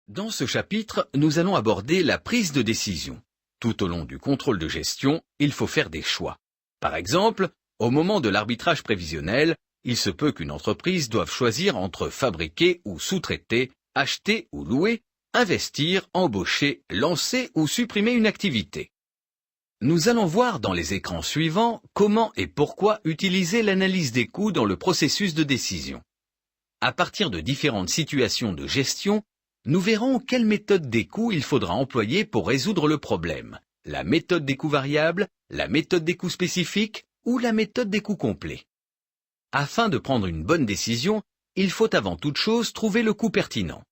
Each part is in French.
Dans ce chapitre, nous allons aborder la prise de décision. Tout au long du contrôle de gestion, il faut faire des choix. Par exemple, au moment de l'arbitrage prévisionnel, il se peut qu'une entreprise doive choisir entre fabriquer ou sous-traiter, acheter ou louer, investir, embaucher, lancer ou supprimer une activité. Nous allons voir dans les écrans suivants comment et pourquoi utiliser l'analyse des coûts dans le processus de décision. À partir de différentes situations de gestion, nous verrons quelle méthode des coûts il faudra employer pour résoudre le problème. La méthode des coûts variables, la méthode des coûts spécifiques ou la méthode des coûts complets. Afin de prendre une bonne décision, il faut avant toute chose trouver le coût pertinent.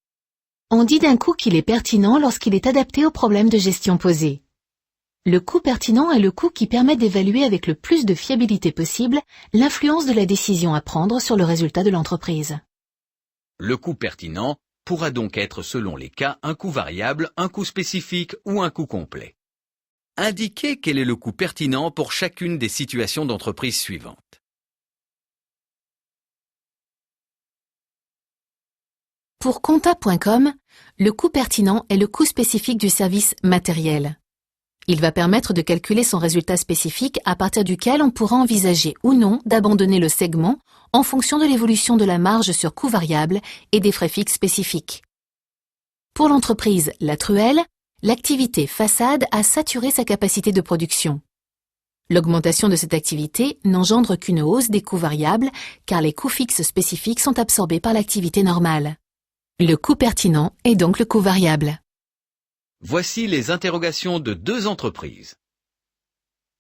On dit d'un coût qu'il est pertinent lorsqu'il est adapté au problème de gestion posé. Le coût pertinent est le coût qui permet d'évaluer avec le plus de fiabilité possible l'influence de la décision à prendre sur le résultat de l'entreprise. Le coût pertinent pourra donc être selon les cas un coût variable, un coût spécifique ou un coût complet. Indiquez quel est le coût pertinent pour chacune des situations d'entreprise suivantes. Pour compta.com, le coût pertinent est le coût spécifique du service matériel. Il va permettre de calculer son résultat spécifique à partir duquel on pourra envisager ou non d'abandonner le segment en fonction de l'évolution de la marge sur coût variable et des frais fixes spécifiques. Pour l'entreprise La Truelle, l'activité façade a saturé sa capacité de production. L'augmentation de cette activité n'engendre qu'une hausse des coûts variables car les coûts fixes spécifiques sont absorbés par l'activité normale. Le coût pertinent est donc le coût variable. Voici les interrogations de deux entreprises.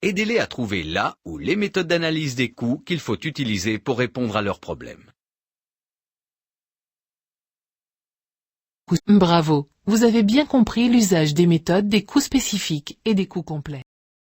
Aidez-les à trouver la ou les méthodes d'analyse des coûts qu'il faut utiliser pour répondre à leurs problèmes. Bravo, vous avez bien compris l'usage des méthodes des coûts spécifiques et des coûts complets.